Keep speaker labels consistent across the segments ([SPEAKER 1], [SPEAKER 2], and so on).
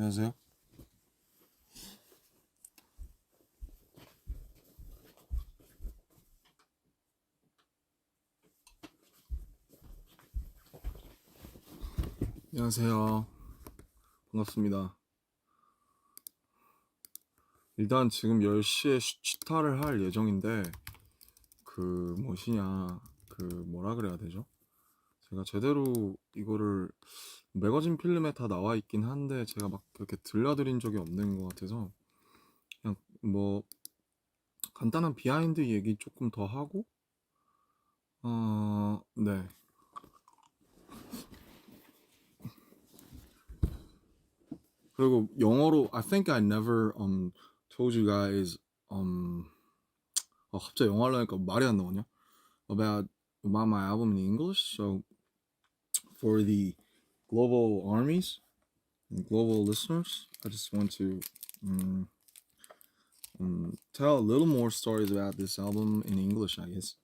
[SPEAKER 1] 안녕하세요. 안녕하세요. 반갑습니다. 일단 지금 10시에 취타를 할 예정인데 뭐라 그래야 되죠? 제가 제대로 이거를 매거진 필름에 다 나와 있긴 한데 제가 막 그렇게 들려드린 적이 없는 것 같아서 그냥 뭐 간단한 비하인드 얘기 조금 더 하고 네. 그리고 영어로 I think I never told you guys 갑자기 영어로 하니까 말이 안 나오냐? about my album in English. So for the global armies and global listeners, I just want to um, tell a little more stories about this album in English, I guess.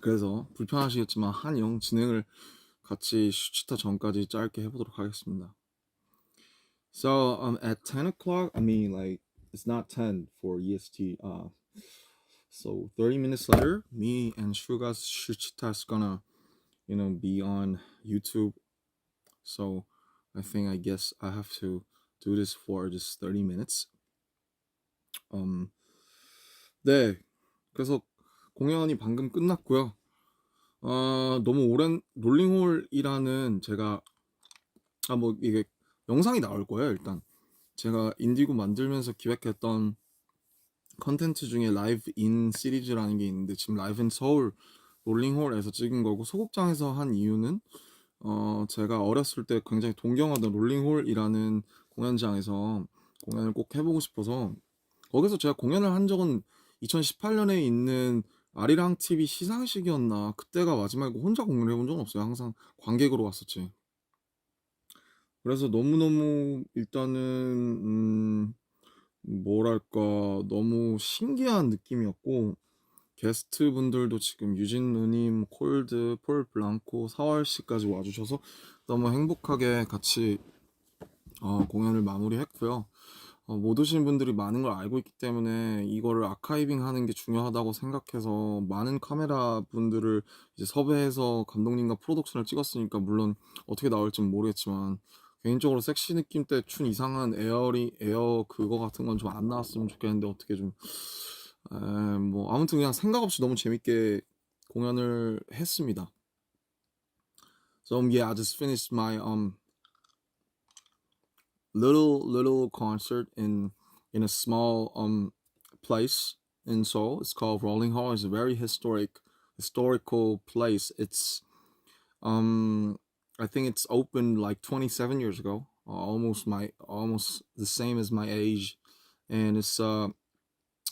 [SPEAKER 1] 그래서 불편하시겠지만 한영 진행을 같이 슈치타 전까지 짧게 해보도록 하겠습니다. So at 10 o'clock, I mean like it's not 10 for EST. So 30 minutes later, me and Shuga's Shuchita is gonna be on YouTube. So I guess I have to do this for just 30 minutes. 네. 그래서 공연이 방금 끝났고요. 너무 오랜 롤링홀이라는 제가 뭐 이게 영상이 나올 거예요. 일단 제가 인디고 만들면서 기획했던 컨텐츠 중에 라이브 인 시리즈라는 게 있는데 지금 라이브 인 서울 롤링홀에서 찍은 거고 소극장에서 한 이유는 제가 어렸을 때 굉장히 동경하던 롤링홀이라는 공연장에서 공연을 꼭 해보고 싶어서 거기서 제가 공연을 한 적은 2018년에 있는 아리랑 TV 시상식이었나 그때가 마지막이고 혼자 공연을 해본 적은 없어요. 항상 관객으로 왔었지. 그래서 너무너무 일단은 뭐랄까 너무 신기한 느낌이었고 게스트 분들도 지금 유진 누님, 콜드, 폴 블랑코, 사월씨까지 와주셔서 너무 행복하게 같이 공연을 마무리했고요. 못 오신 분들이 많은 걸 알고 있기 때문에 이거를 아카이빙 하는 게 중요하다고 생각해서 많은 카메라 분들을 이제 섭외해서 감독님과 프로덕션을 찍었으니까 물론 어떻게 나올지는 모르겠지만 개인적으로 섹시 느낌 때 춘 이상한 에어 그거 같은 건 좀 안 나왔으면 좋겠는데 어떻게 좀 뭐 아무튼 그냥 생각 없이 너무 재밌게 공연을 했습니다. So yeah, I just finished my little concert in a small place in Seoul. It's called Rolling Hall. It's a very historical place. It's I think it's opened like 27 years ago. Almost the same as my age, and it's a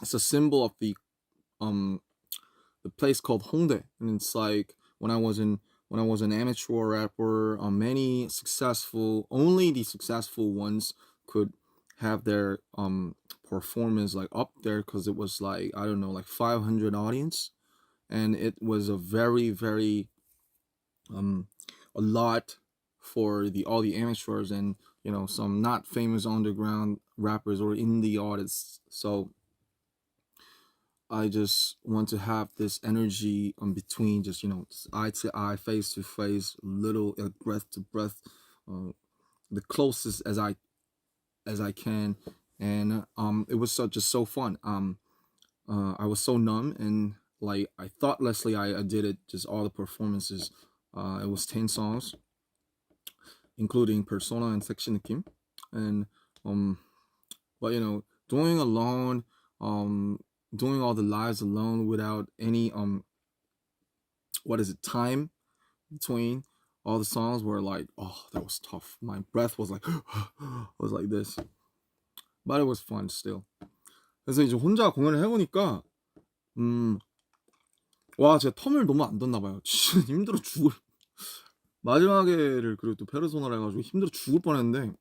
[SPEAKER 1] symbol of the place called Hongdae, and it's like when I was an amateur rapper, many only the successful ones could have their performance like up there because it was like I don't know like 500 audience, and it was a very very a lot for all the amateurs and some not famous underground rappers or indie artists. So I just want to have this energy between just eye to eye, face to face, little breath to breath, the closest as I can, and it was just so fun. I was so numb and like I thoughtlessly I did it, just all the performances. It was 10 songs, including Persona and Section Kim, and but doing alone, doing all the lives alone without any time between all the songs were like, oh, that was tough. My breath was like was like this, but it was fun still. 그래서 이제 혼자 공연을 해보니까 와 제가 텀을 너무 안 뒀나 봐요. 진짜 힘들어 죽을. 마지막에를 그리고 또 페르소나를 해가지고 힘들어 죽을 뻔했는데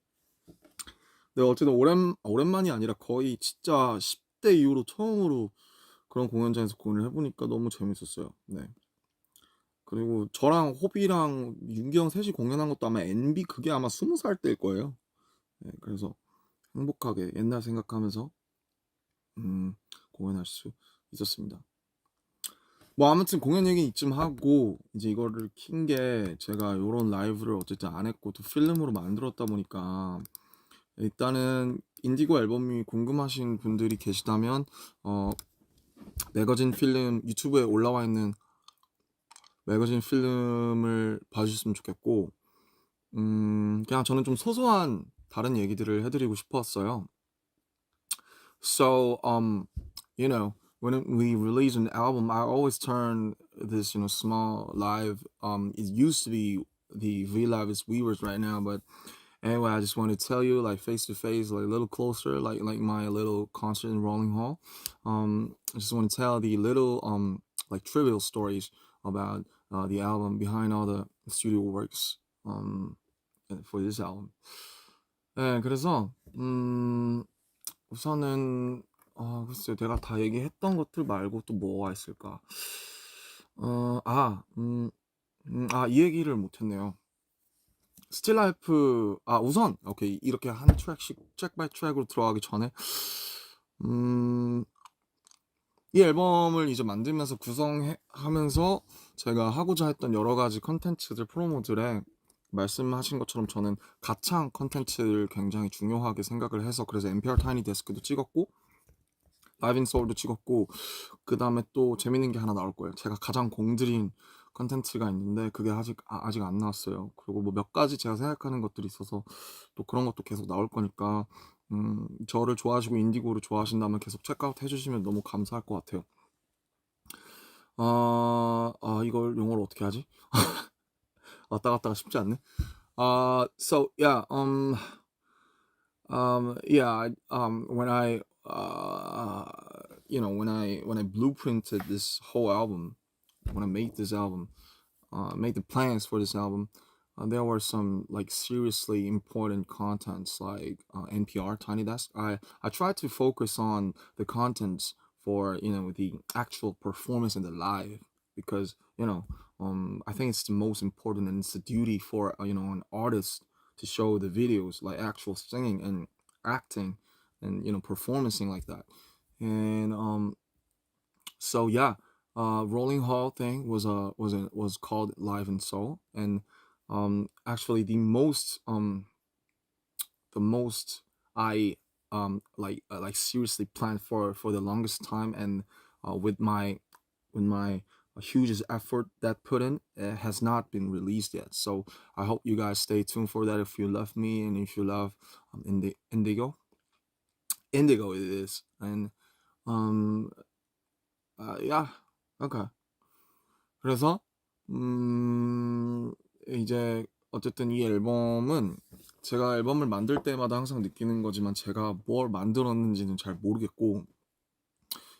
[SPEAKER 1] 근데 어쨌든 오랜만이 아니라 거의 진짜 10대 이후로 처음으로 그런 공연장에서 공연을 해보니까 너무 재밌었어요. 네. 그리고 저랑 호비랑 윤기 형 셋이 공연한 것도 아마 NB 그게 아마 20살 때일 거예요. 네, 그래서 행복하게 옛날 생각하면서 공연할 수 있었습니다. 뭐 아무튼 공연 얘기 이쯤 하고 이제 이거를 킨 게 제가 요런 라이브를 어쨌든 안 했고 또 필름으로 만들었다 보니까 일단은 인디고 앨범이 궁금하신 분들이 계시다면 매거진 필름 유튜브에 올라와 있는 매거진 필름을 봐주셨으면 좋겠고 그냥 저는 좀 소소한 다른 얘기들을 해드리고 싶었어요. So you know when we release an album, I always turn this small live. It used to be the V Live is Weavers right now, but anyway, I just want to tell you like face to face, like a little closer, like my little concert in Rolling Hall. I just want to tell the little like trivial stories about the album behind all the studio works for this album. 네, 그래서 우선은 글쎄요, 내가 다 얘기했던 것들 말고 또 뭐가 있을까? 이 얘기를 못했네요. 스틸라이프 우선 오케이 이렇게 한 트랙씩 트랙 바이 트랙으로 들어가기 전에 이 앨범을 이제 만들면서 구성하면서 제가 하고자 했던 여러 가지 컨텐츠들 프로모들에 말씀하신 것처럼 저는 가창 컨텐츠를 굉장히 중요하게 생각을 해서 그래서 NPR 타이니 데스크도 찍었고 라이브 인 소울도 찍었고 그 다음에 또 재밌는 게 하나 나올 거예요. 제가 가장 공들인 컨텐츠가 있는데 그게 아직 안 나왔어요. 그리고 뭐 몇 가지 제가 생각하는 것들이 있어서 또 그런 것도 계속 나올 거니까 저를 좋아하시고 인디고를 좋아하신다면 계속 체크아웃 해주시면 너무 감사할 것 같아요. 이걸 용어로 어떻게 하지? 왔다 갔다가 쉽지 않네. So yeah, yeah, when I when I blueprinted this whole album, when I made this album, made the plans for this album, there were some like seriously important contents like NPR Tiny Desk. I tried to focus on the contents for the actual performance and the live because I think it's the most important and it's a duty for an artist to show the videos like actual singing and acting and performing like that. And so yeah, Rolling Hall thing was called Live in Soul, and actually the most I like seriously planned for the longest time, and with my hugest effort that put in, it has not been released yet. So I hope you guys stay tuned for that if you love me and if you love Indigo it is. And yeah, okay. 그래서 이제 어쨌든 이 앨범은 제가 앨범을 만들 때마다 항상 느끼는 거지만 제가 뭘 만들었는지는 잘 모르겠고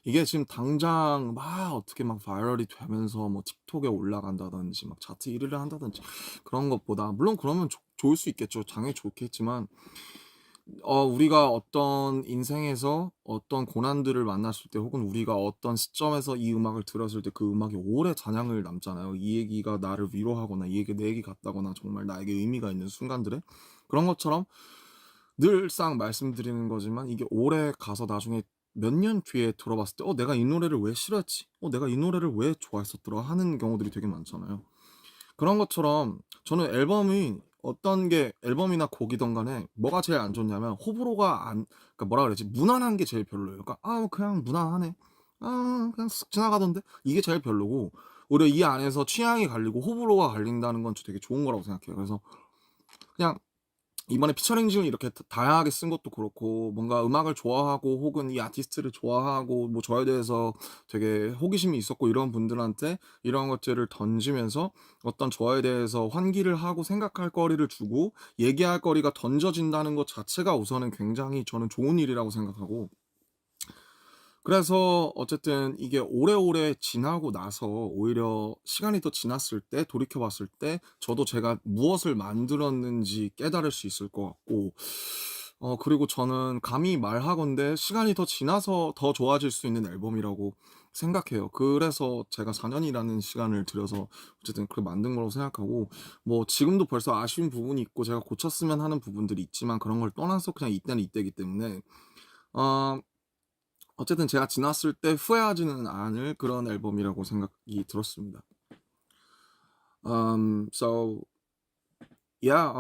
[SPEAKER 1] 이게 지금 당장 막 어떻게 막 바이럴이 되면서 뭐 틱톡에 올라간다든지 막 차트 1위를 한다든지 그런 것보다 물론 그러면 좋을 수 있겠죠. 당연히 좋겠지만 우리가 어떤 인생에서 어떤 고난들을 만났을 때 혹은 우리가 어떤 시점에서 이 음악을 들었을 때 그 음악이 오래 잔향을 남잖아요. 이 얘기가 나를 위로하거나 이 얘기 내 얘기 같다거나 정말 나에게 의미가 있는 순간들에 그런 것처럼 늘상 말씀드리는 거지만 이게 오래 가서 나중에 몇 년 뒤에 들어봤을 때 내가 이 노래를 왜 싫어했지? 내가 이 노래를 왜 좋아했었더라? 하는 경우들이 되게 많잖아요. 그런 것처럼 저는 앨범이 어떤 게 앨범이나 곡이든 간에 뭐가 제일 안 좋냐면 호불호가 그러니까 뭐라 그러지? 무난한 게 제일 별로예요. 그러니까 그냥 무난하네. 그냥 쓱 지나가던데. 이게 제일 별로고 오히려 이 안에서 취향이 갈리고 호불호가 갈린다는 건 되게 좋은 거라고 생각해요. 그래서 그냥 이번에 피처링집을 이렇게 다양하게 쓴 것도 그렇고 뭔가 음악을 좋아하고 혹은 이 아티스트를 좋아하고 뭐 저에 대해서 되게 호기심이 있었고 이런 분들한테 이런 것들을 던지면서 어떤 저에 대해서 환기를 하고 생각할 거리를 주고 얘기할 거리가 던져진다는 것 자체가 우선은 굉장히 저는 좋은 일이라고 생각하고 그래서 어쨌든 이게 오래오래 지나고 나서 오히려 시간이 더 지났을 때 돌이켜봤을 때 저도 제가 무엇을 만들었는지 깨달을 수 있을 것 같고 그리고 저는 감히 말하건대 시간이 더 지나서 더 좋아질 수 있는 앨범이라고 생각해요. 그래서 제가 4년이라는 시간을 들여서 어쨌든 그렇게 만든 거라고 생각하고, 뭐 지금도 벌써 아쉬운 부분이 있고 제가 고쳤으면 하는 부분들이 있지만 그런 걸 떠나서 그냥 이때는 이때이기 때문에 어 어쨌든 제가 지났을 때 후회하지는 않을 그런 앨범이라고 생각이 들었습니다. So yeah,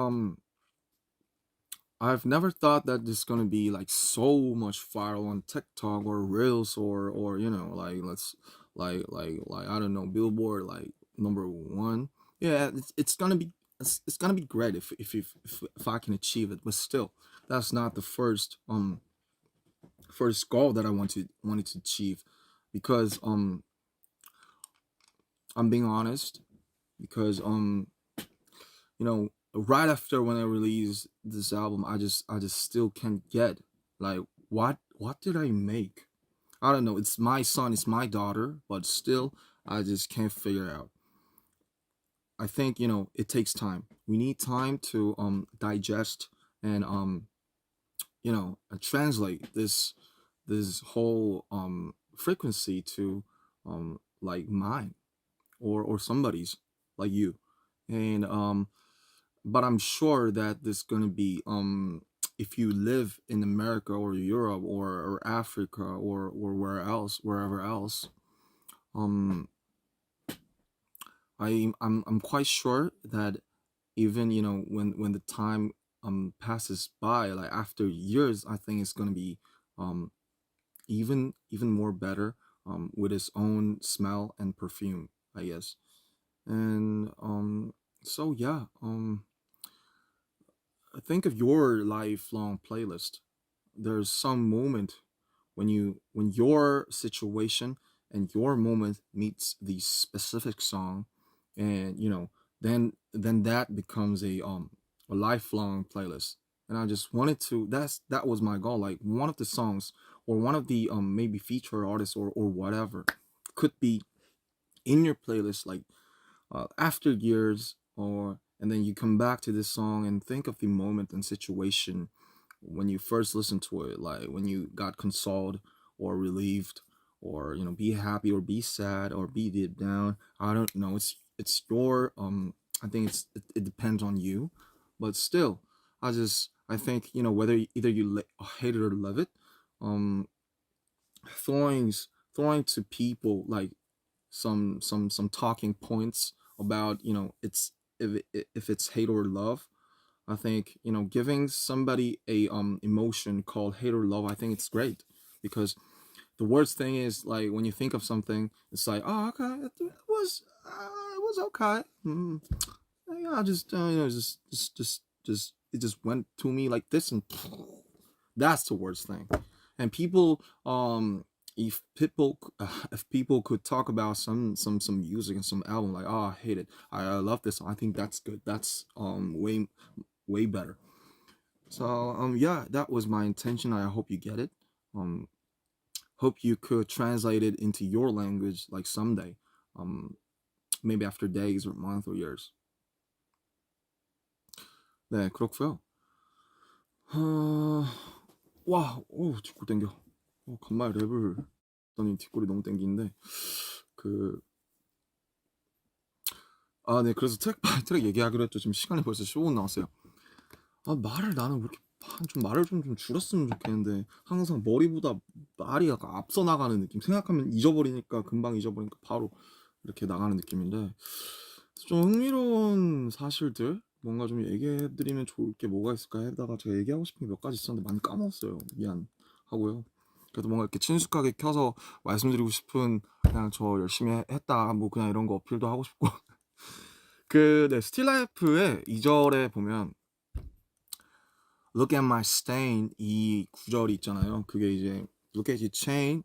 [SPEAKER 1] I've never thought that this gonna be like so much viral on TikTok or Reels or like like I don't know, Billboard like number 1. Yeah, it's gonna be great if I can achieve it, but still, that's not the first goal that I wanted to achieve, because I'm being honest, because right after when I released this album, I just still can't get like what did I make? I don't know. It's my son, it's my daughter, but still I just can't figure out. I think it takes time. We need time to digest and translate this whole frequency to like mine or somebody's, like you. And but I'm sure that this gonna be if you live in America or Europe or Africa or wherever else, um I'm quite sure that even when the time passes by, like after years, I think it's gonna be um even more better, with its own smell and perfume, I guess. And so yeah, think of your lifelong playlist. There's some moment when your situation and your moment meets the specific song, and then that becomes a lifelong playlist. And I just wanted to that was my goal, like one of the songs or one of the maybe feature artists or whatever could be in your playlist, like after years, or and then you come back to this song and think of the moment and situation when you first listened to it, like when you got consoled or relieved, or be happy or be sad or be deep down. I don't know. It's your I think it depends on you, but still, I think whether either you hate it or love it, um, throwing to people like some talking points about it's if it's hate or love. I think giving somebody a emotion called hate or love, I think it's great, because the worst thing is like when you think of something, it's like, oh, okay, it was okay. Yeah, I just just it just went to me like this, and that's the worst thing. And people, if people could talk about some music and some album, like, oh, I hate it, I love this song, I think that's good. That's way better. So yeah, that was my intention. I hope you get it. Um hope you could translate it into your language like someday. Um maybe after days or months or years. 네, 그렇고요. 어... 와, 오, 뒷골 땡겨. 간만에 랩을 했더니 뒷골이 너무 땡기는데, 그, 네, 그래서 트랙 바이 트랙 얘기하기로 했죠. 지금 시간이 벌써 15분 나왔어요. 말을 나는 왜 이렇게 좀 말을 좀 줄였으면 좋겠는데, 항상 머리보다 말이 약간 앞서 나가는 느낌. 생각하면 잊어버리니까, 금방 잊어버리니까 바로 이렇게 나가는 느낌인데, 좀 흥미로운 사실들 뭔가 좀 얘기해드리면 좋을 게 뭐가 있을까 해다가 제가 얘기하고 싶은 게 몇 가지 있었는데 많이 까먹었어요. 미안하고요. 그래도 뭔가 이렇게 친숙하게 켜서 말씀드리고 싶은, 그냥 저 열심히 했다 뭐 그냥 이런 거 어필도 하고 싶고. 네, 스틸라이프의 2절에 보면 Look at my stain, 이 구절이 있잖아요. 그게 이제 Look at your chain,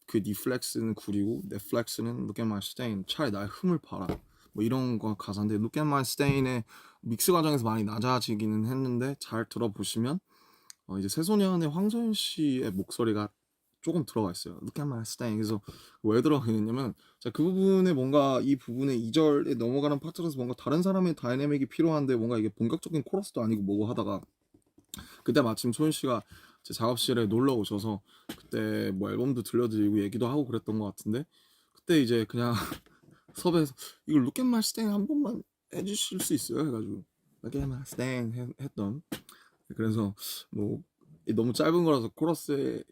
[SPEAKER 1] 그 deflex는 구리고 reflex는 Look at my stain, 차라리 나의 흠을 봐라, 뭐 이런 거 가사인데, Look at my stain의 믹스 과정에서 많이 낮아지기는 했는데 잘 들어보시면 이제 새소년의 황소연 씨의 목소리가 조금 들어가 있어요. Look at my stain. 그래서 왜 들어가 있냐면 자, 그 부분에 뭔가 이 부분에 2절에 넘어가는 파트라서 뭔가 다른 사람의 다이내믹이 필요한데 뭔가 이게 본격적인 코러스도 아니고 뭐고 하다가 그때 마침 소연 씨가 제 작업실에 놀러 오셔서 그때 뭐 앨범도 들려드리고 얘기도 하고 그랬던 것 같은데, 그때 이제 그냥 섭외해서 이걸 Look at my stain 한 번만 해주실 수 있어요? 해가지고 Look at my stain 했던. 그래서 뭐 너무 짧은 거라서 코러스에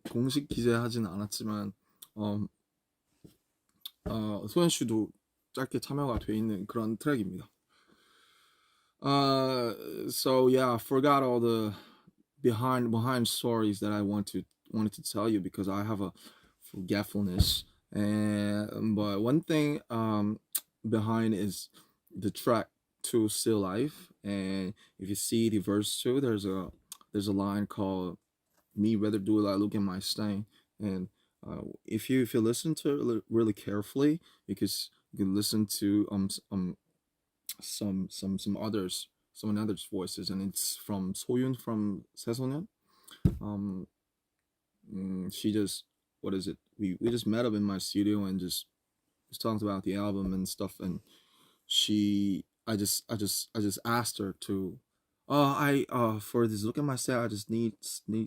[SPEAKER 1] 공식 기재하지는 않았지만 소연 씨도 짧게 참여가 돼 있는 그런 트랙입니다. So yeah, I forgot all the behind stories that I wanted to tell you because I have a forgetfulness. And but one thing behind is the track two Still Life, and if you see the verse two, there's a line called "Me rather do it like look at my stain," and if you listen to it really carefully, because you can listen to someone others voices, and it's from Soyun from 새소년. Um, she just, what is it? We just met up in my studio and just talked about the album and stuff, and I just asked her to, I for this look at my set, I just need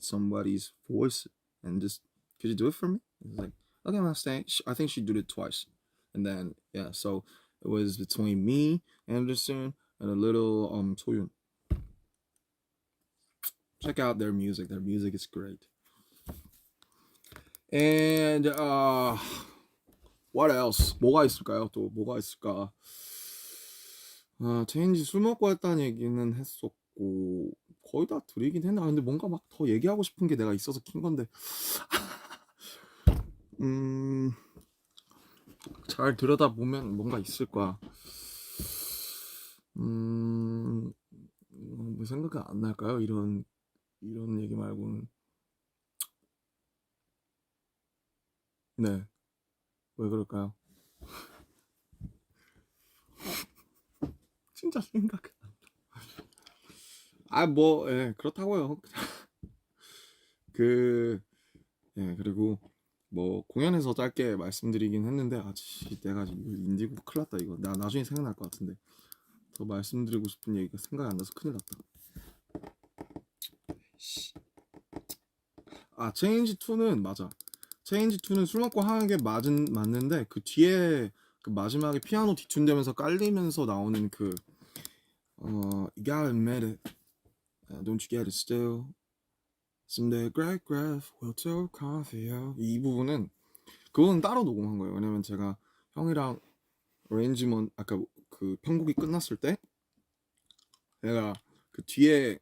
[SPEAKER 1] somebody's voice, and just could you do it for me? It's like, okay, my stand. I think she did it twice, and then yeah, so it was between me, Anderson, and a little Soyun. Check out their music. Their music is great. And what else? 뭐가 있을까요? 또 뭐가 있을까? 체인지 술 먹고 했다는 얘기는 했었고 거의 다 드리긴 했나? 근데 뭔가 막 더 얘기하고 싶은 게 내가 있어서 킨 건데 잘 들여다보면 뭔가 있을 거야. 뭐 생각이 안 날까요? 이런 얘기 말고는. 네, 왜 그럴까요? 진짜 생각이 안 나. 뭐, 예, 그렇다고요. 그리고 뭐 공연에서 짧게 말씀드리긴 했는데 내가 인디고 큰일 났다 이거. 나 나중에 생각날 것 같은데 더 말씀드리고 싶은 얘기가 생각이 안 나서 큰일 났다. 체인지 2는 맞아. 체인지 2는 술 먹고 하는 게 맞는데 그 뒤에 그 마지막에 피아노 뒤튠되면서 깔리면서 나오는 그 You gotta admit it, don't you get it still. Someday great graph will tell coffee. 이 부분은 그건 따로 녹음한 거예요. 왜냐면 제가 형이랑 어레인지먼 아까 그 편곡이 끝났을 때 내가 그 뒤에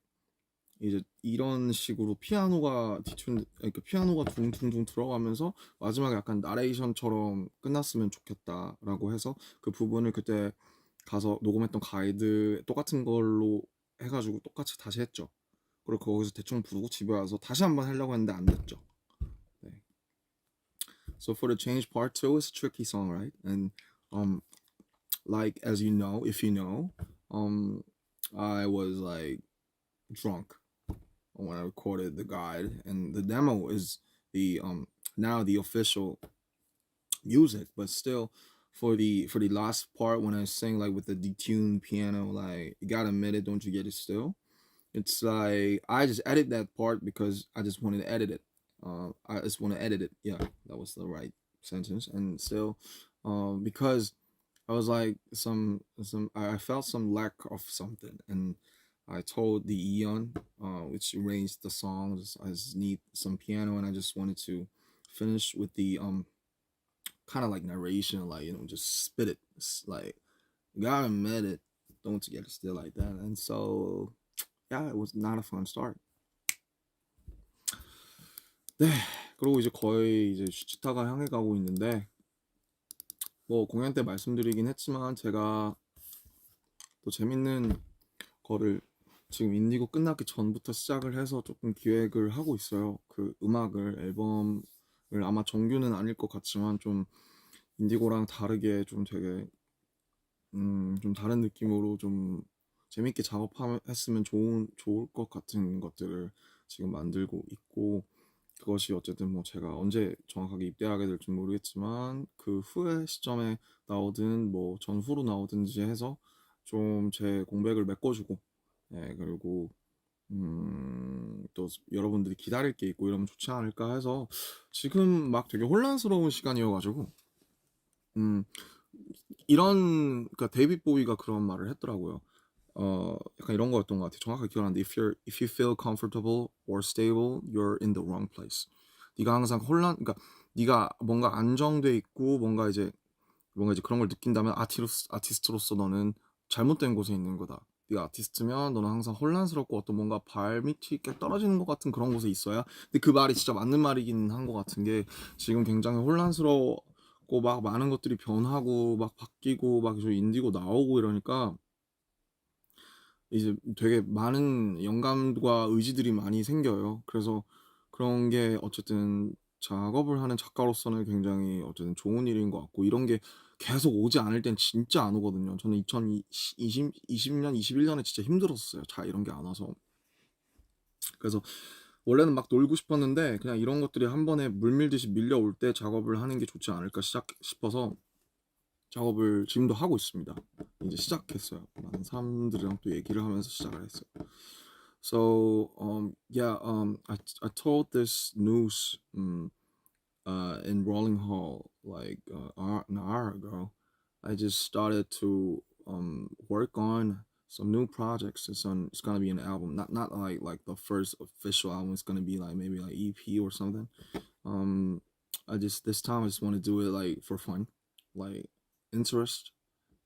[SPEAKER 1] 이제 이런 식으로 피아노가 그러니까 피아노가 둥둥둥 들어가면서 마지막에 약간 나레이션처럼 끝났으면 좋겠다라고 해서 그 부분을 그때 가서 녹음했던 가이드 똑같은 걸로 해가지고 똑같이 다시 했죠. 그리고 거기서 대충 부르고 집에 와서 다시 한번 하려고 했는데 안 됐죠. 네. So for the change part 2, it's a tricky song, right? And like as you know, if you know, I was like drunk when I recorded the guide, and the demo is the now the official music, but still for the last part when I sing like with the detuned piano, like you gotta admit it, don't you get it still? It's like I just edit that part because I just wanted to edit it. I just want to edit it. Yeah, that was the right sentence. And still, because I was like I felt some lack of something, and I told the Eon, which arranged the songs, I just need some piano, and I just wanted to finish with the kind of like narration, like just spit it, like gotta admit it, don't get it still like that, and so yeah, it was not a fun start. 네, 그리고 이제 거의 이제 슈치타가 향해 가고 있는데 뭐 공연 때 말씀드리긴 했지만 제가 또 재밌는 거를 지금 인디고 끝나기 전부터 시작을 해서 조금 기획을 하고 있어요. 그 음악을 앨범을 아마 정규는 아닐 것 같지만 좀 인디고랑 다르게 좀 되게 좀 다른 느낌으로 좀 재밌게 작업했으면 좋을 것 같은 것들을 지금 만들고 있고, 그것이 어쨌든 뭐 제가 언제 정확하게 입대하게 될지 모르겠지만 그 후의 시점에 나오든 뭐 전후로 나오든지 해서 좀 제 공백을 메꿔주고, 그리고 또 여러분들이 기다릴 게 있고 이러면 좋지 않을까 해서 지금 막 되게 혼란스러운 시간이어가지고 음 이런 그러니까 데이빗 보위가 그런 말을 했더라고요. 약간 이런 거였던 것 같아요. 정확하게 기억 안 나는데 if you feel comfortable or stable, you're in the wrong place. 네가 항상 그러니까 네가 뭔가 안정돼 있고 뭔가 이제 그런 걸 느낀다면 아티스트로서 너는 잘못된 곳에 있는 거다. 네가 아티스트면 너는 항상 혼란스럽고 어떤 뭔가 발밑이 이렇게 떨어지는 것 같은 그런 곳에 있어야. 근데 그 말이 진짜 맞는 말이긴 한 것 같은 게 지금 굉장히 혼란스럽고 막 많은 것들이 변하고 막 바뀌고 막 인디고 나오고 이러니까 이제 되게 많은 영감과 의지들이 많이 생겨요. 그래서 그런 게 어쨌든 작업을 하는 작가로서는 굉장히 어쨌든 좋은 일인 것 같고 이런 게 계속 오지 않을 땐 진짜 안 오거든요. 저는 2020년, 21년에 진짜 힘들었어요. 이런 게 안 와서. 그래서 원래는 막 놀고 싶었는데 그냥 이런 것들이 한 번에 물밀듯이 밀려올 때 작업을 하는 게 좋지 않을까 싶어서 작업을 지금도 하고 있습니다. 이제 시작했어요. 많은 사람들이랑 또 얘기를 하면서 시작을 했어요. So yeah, I told this news in Rolling Hall like an hour ago. I just started to work on some new projects. It's gonna be an album, not like the first official album. It's gonna be like maybe like EP or something. Um, this time I just want to do it like for fun, like interest,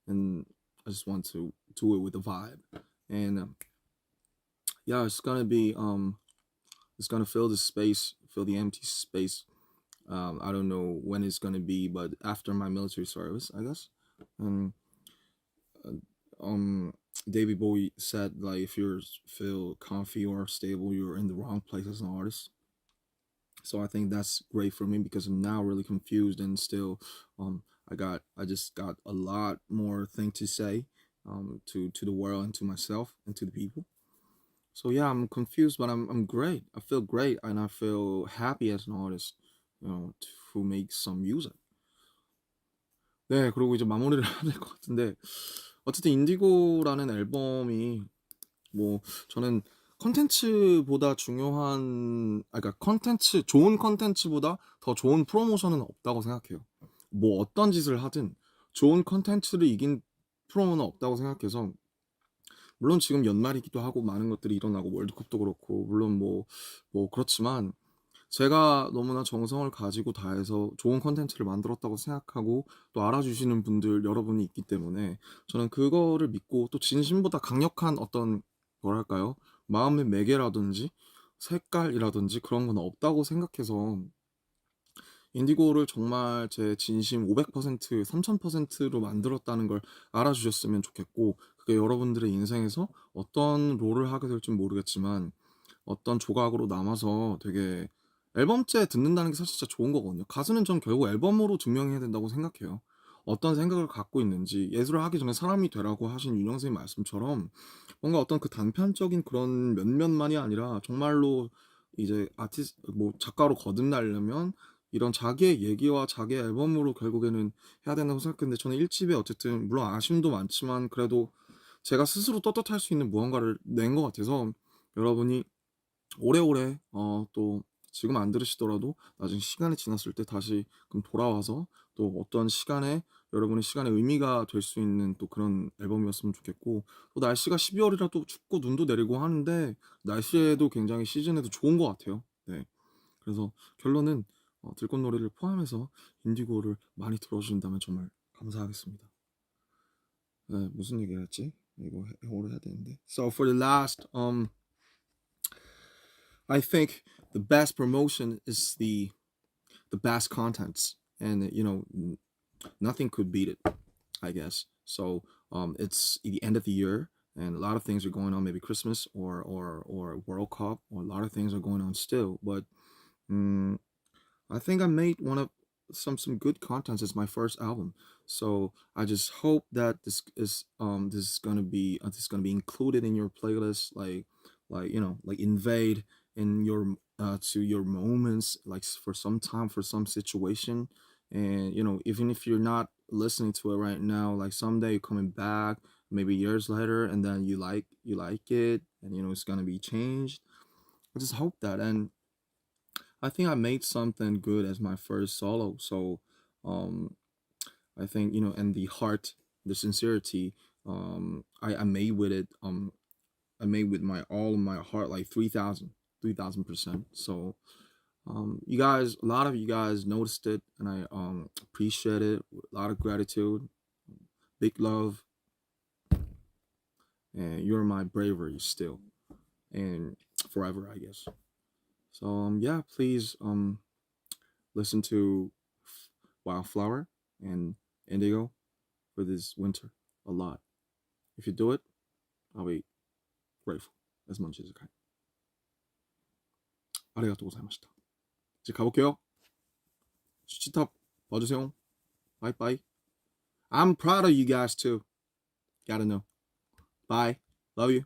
[SPEAKER 1] and I just want to do it with a vibe. And yeah, it's gonna fill the space, fill the empty space. I don't know when it's gonna be, but after my military service, I guess. And uh, um, David Bowie said like if you feel comfy or stable, you're in the wrong place as an artist. So I think that's great for me because I'm now really confused and still I just got a lot more thing to say to the world and to myself and to the people. So yeah, I'm confused, but I'm great. I feel great and I feel happy as an artist, who makes some music. 네, 그리고 이제 마무리를 해야 될 것 같은데 어쨌든 인디고라는 앨범이 뭐 저는 컨텐츠보다 중요한 그러니까 좋은 컨텐츠보다 더 좋은 프로모션은 없다고 생각해요. 뭐 어떤 짓을 하든 좋은 컨텐츠를 이긴 프로모는 없다고 생각해서 물론 지금 연말이기도 하고 많은 것들이 일어나고 월드컵도 그렇고 물론 뭐 그렇지만 제가 너무나 정성을 가지고 다해서 좋은 컨텐츠를 만들었다고 생각하고 또 알아주시는 분들 여러분이 있기 때문에 저는 그거를 믿고 또 진심보다 강력한 어떤 뭐랄까요? 마음의 매개라든지 색깔이라든지 그런 건 없다고 생각해서 인디고를 정말 제 진심 500%, 3000%로 만들었다는 걸 알아주셨으면 좋겠고 그게 여러분들의 인생에서 어떤 롤을 하게 될지 모르겠지만 어떤 조각으로 남아서 되게 앨범째 듣는다는 게 사실 진짜 좋은 거거든요. 가수는 전 결국 앨범으로 증명해야 된다고 생각해요. 어떤 생각을 갖고 있는지 예술을 하기 전에 사람이 되라고 하신 윤영 선생님 말씀처럼 뭔가 어떤 그 단편적인 그런 몇몇만이 아니라 정말로 이제 뭐 작가로 거듭나려면 이런 자기의 얘기와 자기의 앨범으로 결국에는 해야 된다고 생각했는데 저는 1집에 어쨌든 물론 아쉬움도 많지만 그래도 제가 스스로 떳떳할 수 있는 무언가를 낸 것 같아서 여러분이 오래오래 또 지금 안 들으시더라도 나중에 시간이 지났을 때 다시 그럼 돌아와서 또 어떤 시간에 여러분의 시간에 의미가 될 수 있는 또 그런 앨범이었으면 좋겠고 또 날씨가 12월이라 또 춥고 눈도 내리고 하는데 날씨에도 굉장히 시즌에도 좋은 것 같아요. 네. 그래서 결론은 들꽃노래를 포함해서 인디고를 많이 들어주신다면 정말 감사하겠습니다. 네, 무슨 얘기를 했지? 이거 영어로 해야 되는데. So for the last I think the best promotion is the best contents, and nothing could beat it. I guess so. It's the end of the year, and a lot of things are going on. Maybe Christmas or World Cup, or a lot of things are going on still. But um, I think I made one of some good content. It's my first album, so I just hope that this is gonna be included in your playlist, like invade in your to your moments, like for some time, for some situation, and even if you're not listening to it right now, like someday you're coming back, maybe years later, and then you like it, and it's gonna be changed. I just hope that. And I think I made something good as my first solo. So um I think, and the heart, the sincerity, I made with it. I made with my all of my heart, like 3,000%. So you guys, a lot of you guys noticed it, and I appreciate it. A lot of gratitude, big love, and you're my bravery still, and forever, I guess. So yeah, please listen to Wildflower and Indigo for this winter a lot. If you do it, I'll be grateful as much as I can. ありがとうございました。이제 가볼게요. 수치탑 봐주세요. Bye bye. I'm proud of you guys too. Gotta know. Bye. Love you.